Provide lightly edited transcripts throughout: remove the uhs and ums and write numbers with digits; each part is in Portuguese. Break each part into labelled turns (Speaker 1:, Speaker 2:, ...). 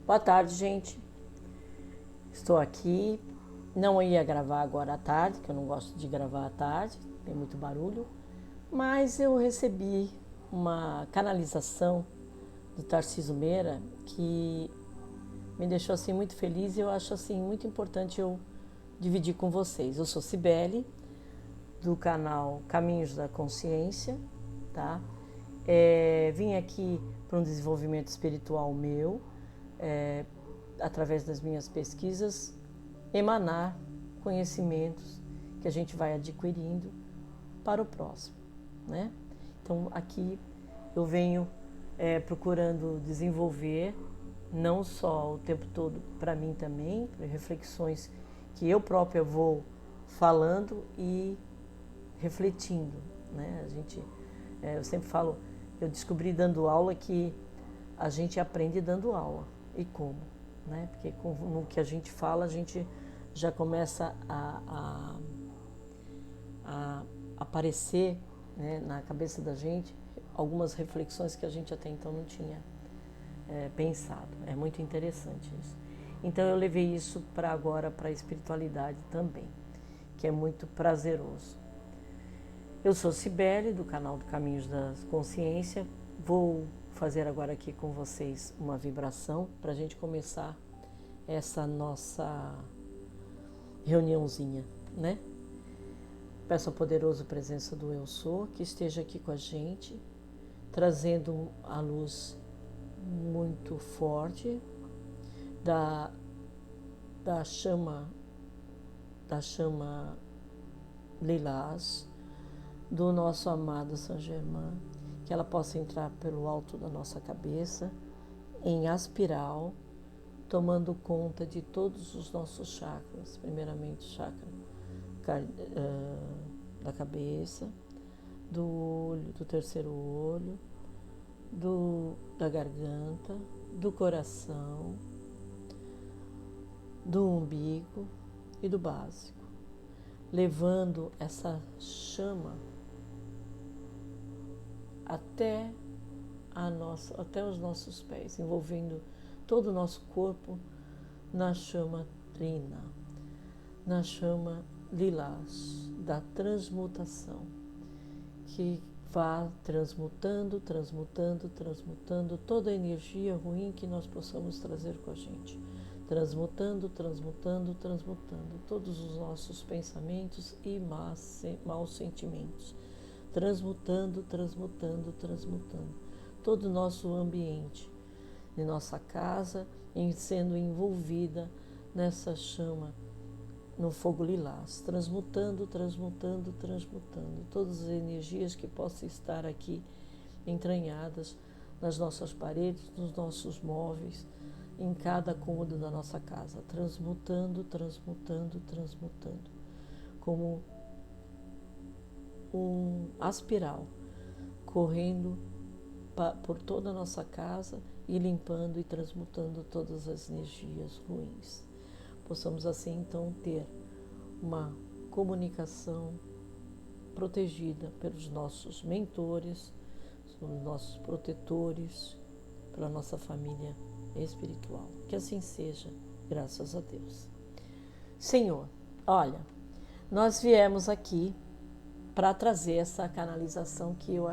Speaker 1: Boa tarde, gente. Estou aqui. Não ia gravar agora à tarde, que eu não gosto de gravar à tarde, tem muito barulho. Mas eu recebi uma canalização do Tarcísio Meira que me deixou assim muito feliz e eu acho assim muito importante eu dividir com vocês. Eu sou Cibele, do canal Caminhos da Consciência, tá? Vim aqui para um desenvolvimento espiritual meu, através das minhas pesquisas, emanar conhecimentos que a gente vai adquirindo para o próximo, né? Então aqui eu venho procurando desenvolver não só o tempo todo para mim também, reflexões que eu própria vou falando e refletindo, né? Eu sempre falo, eu descobri dando aula que a gente aprende dando aula. E como? Né? Porque no que a gente fala, a gente já começa a aparecer, né, na cabeça da gente algumas reflexões que a gente até então não tinha pensado. É muito interessante isso. Então eu levei isso para agora, para a espiritualidade também, que é muito prazeroso. Eu sou Cibele, do canal do Caminhos da Consciência. Vou fazer agora aqui com vocês uma vibração para a gente começar essa nossa reuniãozinha, né? Peço a poderosa presença do Eu Sou que esteja aqui com a gente, trazendo a luz muito forte da chama lilás do nosso amado Saint Germain, que ela possa entrar pelo alto da nossa cabeça, em aspiral, tomando conta de todos os nossos chakras, primeiramente o chakra da cabeça, do olho, do terceiro olho, da garganta, do coração, do umbigo e do básico, levando essa chama até os nossos pés, envolvendo todo o nosso corpo na chama trina, na chama lilás da transmutação, que vá transmutando toda a energia ruim que nós possamos trazer com a gente, transmutando todos os nossos pensamentos e maus sentimentos, transmutando todo o nosso ambiente de nossa casa, sendo envolvida nessa chama, no fogo lilás, transmutando todas as energias que possam estar aqui entranhadas nas nossas paredes, nos nossos móveis, em cada cômodo da nossa casa, transmutando, como um aspiral, correndo por toda a nossa casa e limpando e transmutando todas as energias ruins. Possamos assim então ter uma comunicação protegida pelos nossos mentores, pelos nossos protetores, pela nossa família espiritual. Que assim seja, graças a Deus. Senhor, olha, nós viemos aqui para trazer essa canalização que eu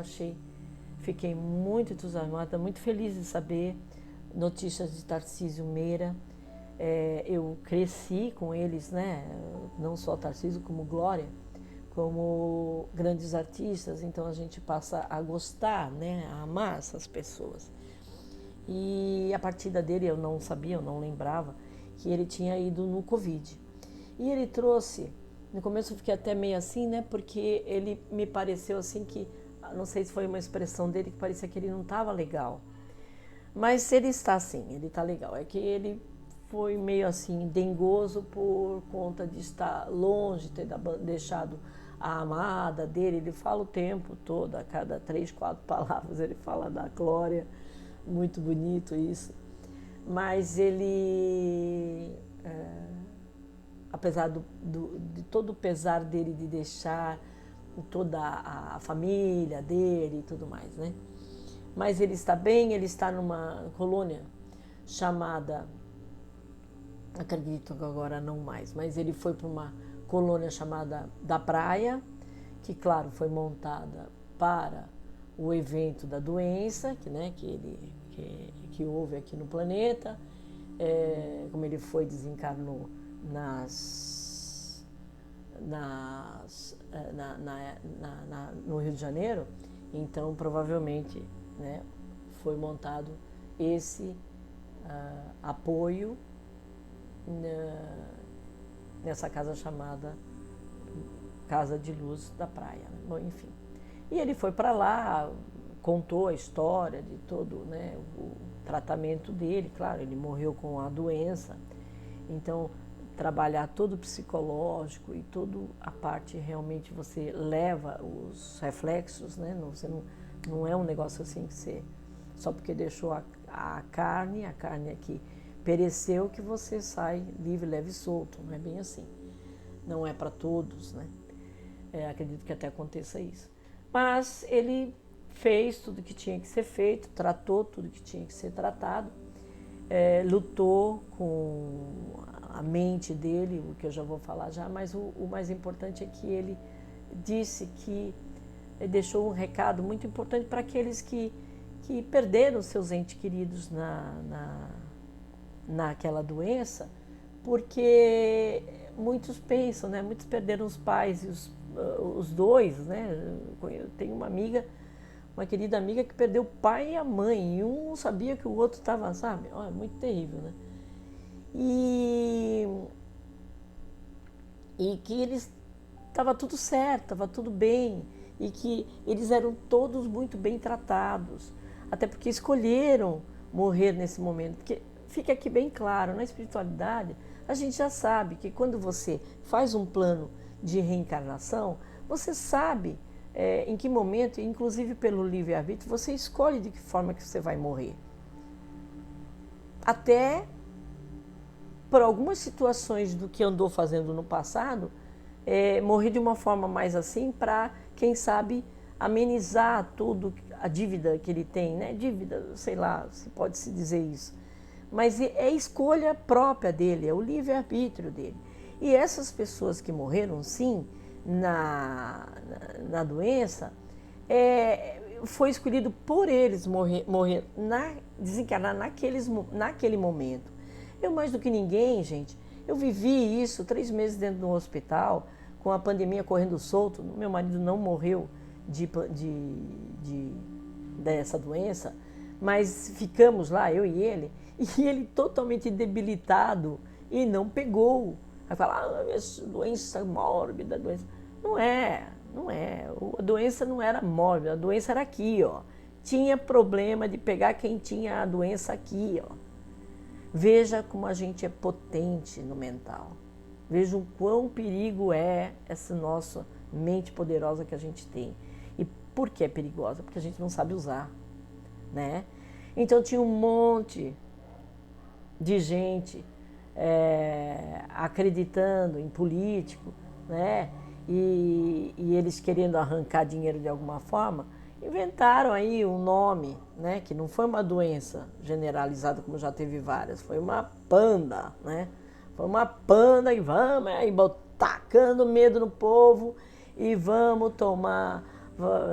Speaker 1: fiquei muito entusiasmada, muito feliz de saber notícias de Tarcísio Meira. Eu cresci com eles, né? Não só Tarcísio, como Glória, como grandes artistas, então a gente passa a gostar, né? A amar essas pessoas. E a partida dele eu não sabia, eu não lembrava que ele tinha ido no Covid. E ele trouxe, no começo eu fiquei até meio assim, né? Porque ele me pareceu assim que, não sei se foi uma expressão dele, que parecia que ele não estava legal. Mas ele está assim, ele está legal. É que ele foi meio assim dengoso por conta de estar longe, ter deixado a amada dele. Ele fala o tempo todo, a cada 3, 4 palavras ele fala da Glória, muito bonito isso. Mas ele, apesar de todo o pesar dele de deixar toda a família dele e tudo mais, né? Mas ele está bem, ele está numa colônia chamada, acredito que agora não mais, mas ele foi para uma colônia chamada da Praia, que claro foi montada para o evento da doença, que houve aqui no planeta, como ele foi desencarnou no Rio de Janeiro, então provavelmente, né, foi montado esse apoio nessa casa chamada Casa de Luz da Praia, né? Bom, enfim. E ele foi para lá, contou a história de todo, né, o tratamento dele, claro, ele morreu com a doença, então trabalhar todo o psicológico e toda a parte realmente você leva os reflexos, né? Você não é um negócio assim que você, só porque deixou a carne aqui pereceu que você sai livre, leve e solto, não é bem assim. Não é para todos, né? Acredito que até aconteça isso. Mas ele fez tudo que tinha que ser feito, tratou tudo que tinha que ser tratado, lutou com a mente dele, o que eu já vou falar já, mas o mais importante é que ele disse que deixou um recado muito importante para aqueles que perderam seus entes queridos naquela doença, porque muitos pensam, né? Muitos perderam os pais e os dois, né? Eu tenho uma querida amiga que perdeu o pai e a mãe, e um não sabia que o outro estava, sabe? É muito terrível, né? E que eles estava tudo certo, estava tudo bem, e que eles eram todos muito bem tratados, até porque escolheram morrer nesse momento, porque fica aqui bem claro, na espiritualidade, a gente já sabe que quando você faz um plano de reencarnação, você sabe em que momento, inclusive pelo livre-arbítrio, você escolhe de que forma que você vai morrer. Até por algumas situações do que andou fazendo no passado, morrer de uma forma mais assim para, quem sabe, amenizar tudo a dívida que ele tem, né? Dívida, sei lá, se pode se dizer isso. Mas é escolha própria dele, é o livre-arbítrio dele. E essas pessoas que morreram, sim, na doença, foi escolhido por eles morrer desencarnar naquele momento. Eu, mais do que ninguém, gente, eu vivi isso 3 meses dentro de um hospital, com a pandemia correndo solto. Meu marido não morreu dessa doença, mas ficamos lá, eu e ele totalmente debilitado e não pegou. Vai falar, doença mórbida, doença. Não é. A doença não era mórbida, a doença era aqui, ó. Tinha problema de pegar quem tinha a doença aqui, ó. Veja como a gente é potente no mental. Veja o quão perigo é essa nossa mente poderosa que a gente tem. E por que é perigosa? Porque a gente não sabe usar, né? Então tinha um monte de gente acreditando em político, né? E eles querendo arrancar dinheiro de alguma forma, inventaram aí um nome, né? Que não foi uma doença generalizada como já teve várias, foi uma panda, né? Foi uma panda e vamos aí tacando medo no povo e vamos tomar,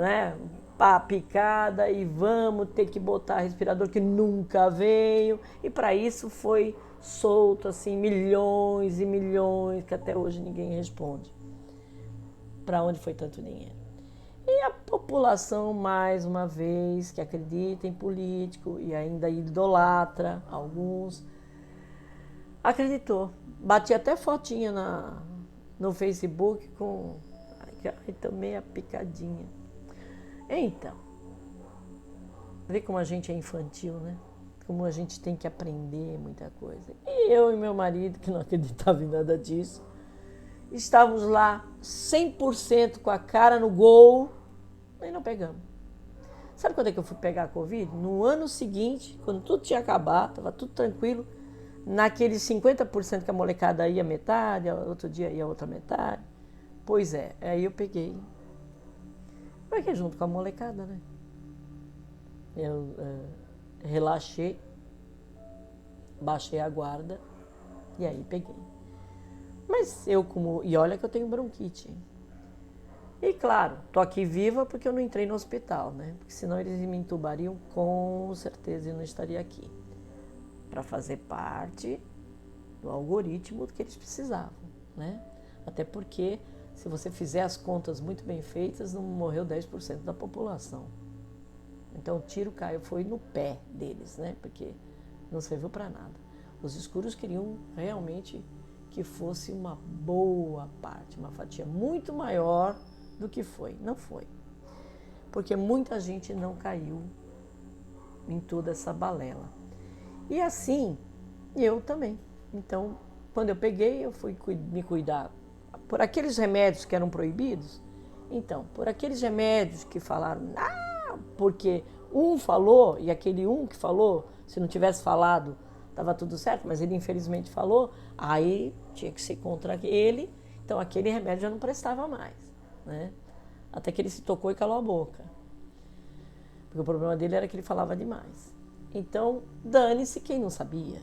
Speaker 1: né, pá picada e vamos ter que botar respirador que nunca veio, e para isso foi solto assim milhões e milhões que até hoje ninguém responde. Para onde foi tanto dinheiro? E a população, mais uma vez, que acredita em político e ainda idolatra alguns, acreditou. Bati até fotinha no Facebook com... Ai, tomei a picadinha. Então, vê como a gente é infantil, né? Como a gente tem que aprender muita coisa. E eu e meu marido, que não acreditava em nada disso, estávamos lá 100% com a cara no gol e não pegamos. Sabe quando é que eu fui pegar a Covid? No ano seguinte, quando tudo tinha acabado, estava tudo tranquilo, naqueles 50% que a molecada ia metade, outro dia ia outra metade. Pois é, aí eu peguei. Porque junto com a molecada, né? Eu relaxei baixei a guarda e aí peguei. Mas e olha que eu tenho bronquite. E claro, tô aqui viva porque eu não entrei no hospital, né? Porque senão eles me entubariam com certeza e não estaria aqui. Para fazer parte do algoritmo que eles precisavam, né? Até porque, se você fizer as contas muito bem feitas, não morreu 10% da população. Então o tiro caiu, foi no pé deles, né? Porque não serviu para nada. Os escuros queriam realmente que fosse uma boa parte, uma fatia muito maior do que foi. Não foi. Porque muita gente não caiu em toda essa balela. E assim, eu também. Então, quando eu peguei, eu fui me cuidar por aqueles remédios que eram proibidos. Então, por aqueles remédios que falaram, porque um falou, e aquele um que falou, se não tivesse falado, estava tudo certo, mas ele infelizmente falou, aí tinha que ser contra ele, então aquele remédio já não prestava mais, né? Até que ele se tocou e calou a boca. Porque o problema dele era que ele falava demais. Então, dane-se quem não sabia,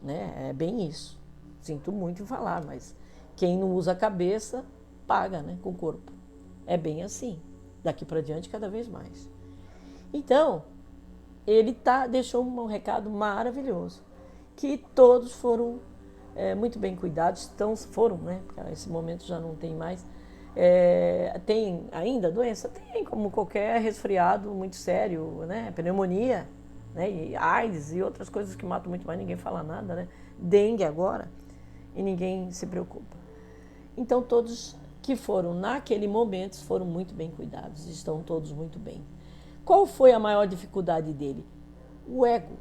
Speaker 1: né? É bem isso. Sinto muito em falar, mas quem não usa a cabeça, paga, né? Com o corpo. É bem assim. Daqui para diante, cada vez mais. Então, ele deixou um recado maravilhoso, que todos foram muito bem cuidados, foram, né? Porque nesse momento já não tem mais. Tem ainda doença? Tem, como qualquer resfriado muito sério, né? Pneumonia, né? E AIDS e outras coisas que matam muito mais, ninguém fala nada, né? Dengue agora, e ninguém se preocupa. Então todos que foram naquele momento foram muito bem cuidados, estão todos muito bem. Qual foi a maior dificuldade dele? O ego.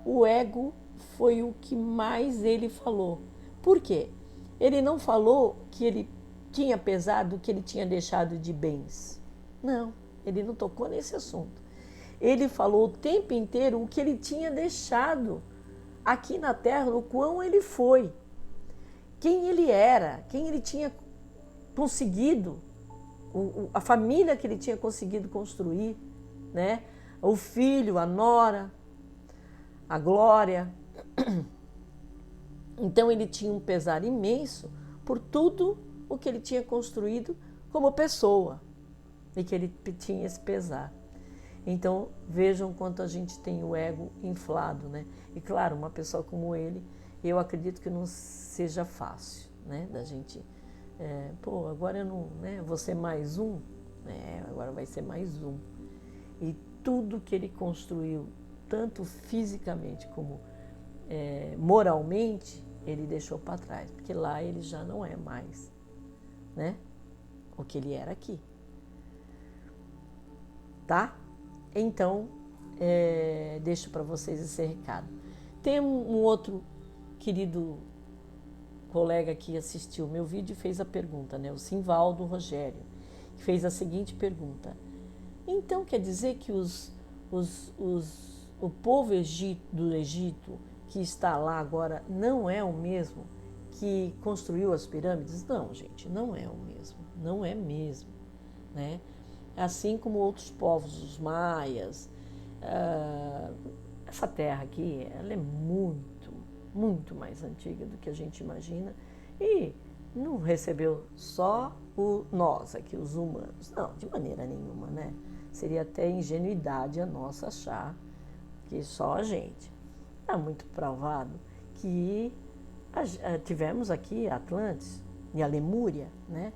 Speaker 1: O ego foi o que mais ele falou. Por quê? Ele não falou que ele tinha pesado o que ele tinha deixado de bens. Não, ele não tocou nesse assunto. Ele falou o tempo inteiro o que ele tinha deixado aqui na Terra, o quão ele foi, quem ele era, quem ele tinha conseguido, a família que ele tinha conseguido construir, né? O filho, a nora, a glória. Então ele tinha um pesar imenso por tudo o que ele tinha construído como pessoa e que ele tinha esse pesar. Então vejam quanto a gente tem o ego inflado, né? E claro, uma pessoa como ele, eu acredito que não seja fácil, né? Da gente, agora eu não, né? Vou ser mais um, agora vai ser mais um. E tudo que ele construiu, tanto fisicamente como moralmente, ele deixou para trás, porque lá ele já não é mais, né? O que ele era aqui, tá? Então, deixo para vocês esse recado. Tem um outro querido colega que assistiu o meu vídeo e fez a pergunta, né? O Simvaldo Rogério, que fez a seguinte pergunta. Então, quer dizer que o povo do Egito que está lá agora não é o mesmo que construiu as pirâmides? Não, gente, não é o mesmo. Não é mesmo, né? Assim como outros povos, os maias, essa terra aqui, ela é muito, muito mais antiga do que a gente imagina e não recebeu só nós aqui, os humanos. Não, de maneira nenhuma, né? Seria até ingenuidade a nossa achar que só a gente. É muito provado que tivemos aqui Atlantes e a Lemúria, né?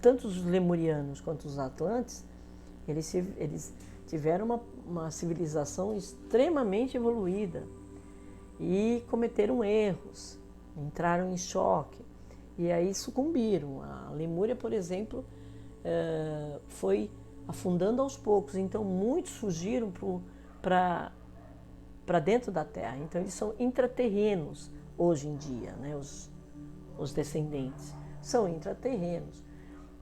Speaker 1: Tanto os lemurianos quanto os atlantes, eles tiveram uma civilização extremamente evoluída e cometeram erros, entraram em choque e aí sucumbiram. A Lemúria, por exemplo, foi afundando aos poucos, então muitos fugiram para dentro da Terra. Então eles são intraterrenos hoje em dia, né? Os descendentes são intraterrenos.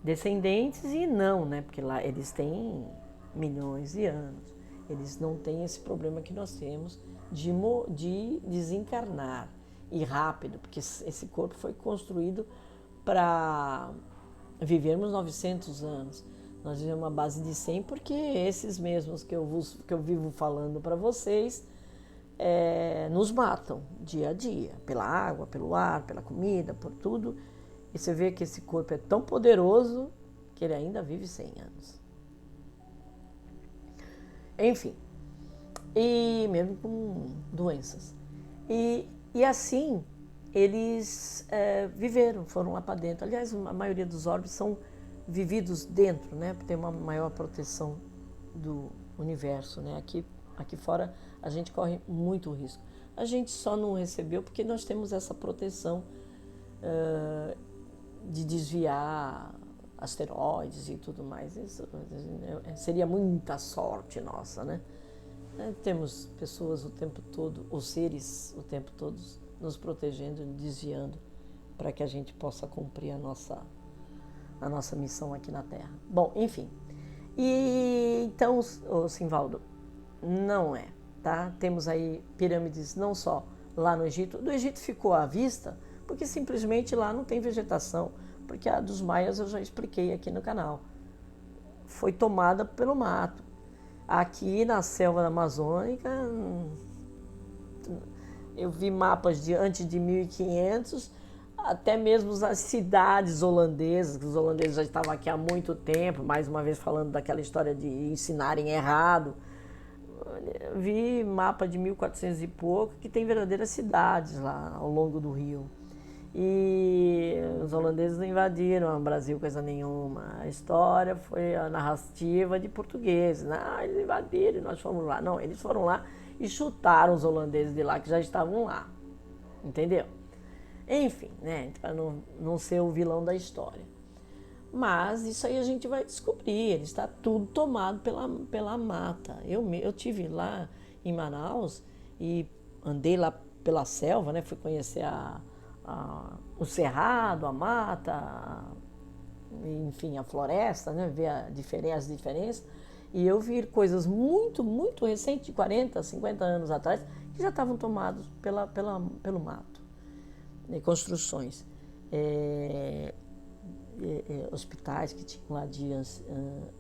Speaker 1: Descendentes e não, né? Porque lá eles têm milhões de anos. Eles não têm esse problema que nós temos de desencarnar e rápido, porque esse corpo foi construído para vivermos 900 anos. Nós vivemos uma base de 100 porque esses mesmos que eu vivo falando para vocês nos matam dia a dia, pela água, pelo ar, pela comida, por tudo. E você vê que esse corpo é tão poderoso que ele ainda vive 100 anos. Enfim, e mesmo com doenças. E assim, eles viveram, foram lá para dentro. Aliás, a maioria dos orbes são vividos dentro, né? Porque tem uma maior proteção do universo, né? Aqui fora a gente corre muito risco. A gente só não recebeu porque nós temos essa proteção de desviar asteroides e tudo mais. Isso seria muita sorte nossa, né? Temos pessoas o tempo todo, ou seres o tempo todo, nos protegendo, desviando, para que a gente possa cumprir a nossa missão aqui na Terra. Bom, enfim. E então, Simvaldo, não é, tá? Temos aí pirâmides não só lá no Egito. Do Egito ficou à vista porque simplesmente lá não tem vegetação, porque a dos maias eu já expliquei aqui no canal. Foi tomada pelo mato. Aqui na selva amazônica, eu vi mapas de antes de 1500, até mesmo as cidades holandesas, que os holandeses já estavam aqui há muito tempo, mais uma vez falando daquela história de ensinarem errado. Eu vi mapa de 1400 e pouco que tem verdadeiras cidades lá ao longo do rio. E os holandeses não invadiram o Brasil coisa nenhuma. A história foi a narrativa de portugueses. Não, eles invadiram e nós fomos lá. Não, eles foram lá e chutaram os holandeses de lá que já estavam lá. Entendeu? Enfim, né? Para não ser o vilão da história. Mas isso aí a gente vai descobrir. Ele está tudo tomado pela mata. Eu tive lá em Manaus e andei lá pela selva, né? Fui conhecer o cerrado, a mata, enfim, a floresta, né? Ver as diferenças. E eu vi coisas muito, muito recentes, de 40, 50 anos atrás, que já estavam tomados pelo mato. E construções. Hospitais que tinham lá dias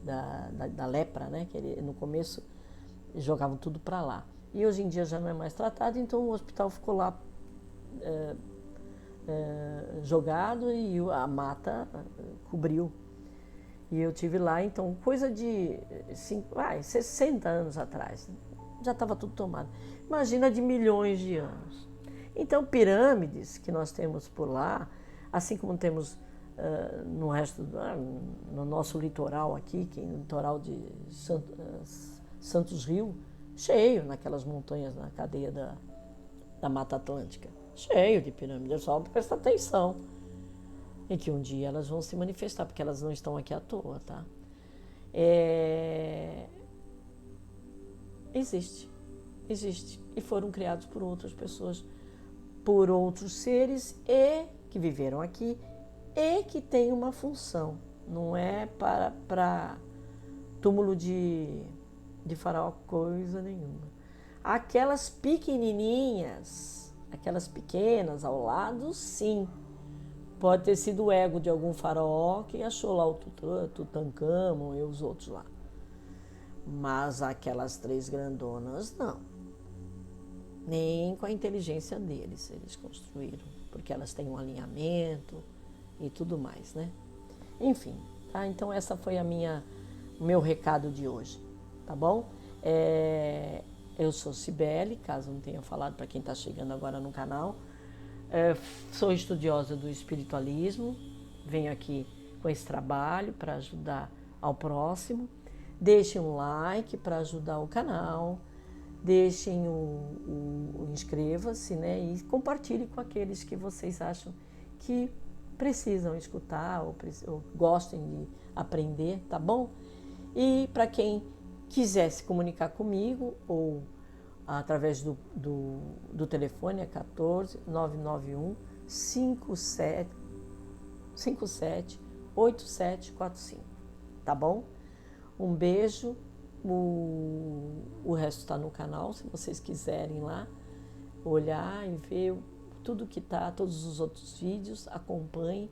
Speaker 1: da lepra, né? Que no começo jogavam tudo para lá. E hoje em dia já não é mais tratado, então o hospital ficou lá jogado e a mata cobriu. E eu tive lá, então, coisa de 60 anos atrás, já estava tudo tomado. Imagina de milhões de anos. Então, pirâmides que nós temos por lá, assim como temos no resto, no nosso litoral aqui, que é o litoral de Santos Rio, cheio naquelas montanhas, na cadeia da Mata Atlântica. Cheio de pirâmides, é só prestar atenção. E que um dia elas vão se manifestar, porque elas não estão aqui à toa, tá? Existe. E foram criados por outras pessoas, por outros seres que viveram aqui e que têm uma função. Não é para túmulo de faraó coisa nenhuma. Aquelas pequenininhas, aquelas pequenas ao lado, sim. Pode ter sido o ego de algum faraó que achou lá o Tutancâmon e os outros lá. Mas aquelas 3 grandonas, não. Nem com a inteligência deles eles construíram, porque elas têm um alinhamento e tudo mais, né? Enfim, tá? Então essa foi o meu recado de hoje, tá bom? Eu sou Cibele, caso não tenha falado para quem está chegando agora no canal. Sou estudiosa do espiritualismo, venho aqui com esse trabalho para ajudar ao próximo. Deixem um like para ajudar o canal, deixem inscreva-se, né? E compartilhe com aqueles que vocês acham que precisam escutar ou gostem de aprender, tá bom? E para quem quiser se comunicar comigo ou através do telefone é 14 991 57 8745, tá bom? Um beijo, o resto está no canal, se vocês quiserem lá olhar e ver tudo que tá, todos os outros vídeos, acompanhem.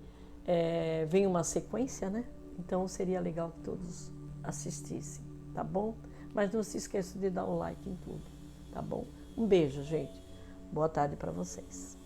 Speaker 1: Vem uma sequência, né? Então seria legal que todos assistissem, tá bom? Mas não se esqueça de dar um like em tudo. Tá bom? Um beijo, gente. Boa tarde para vocês.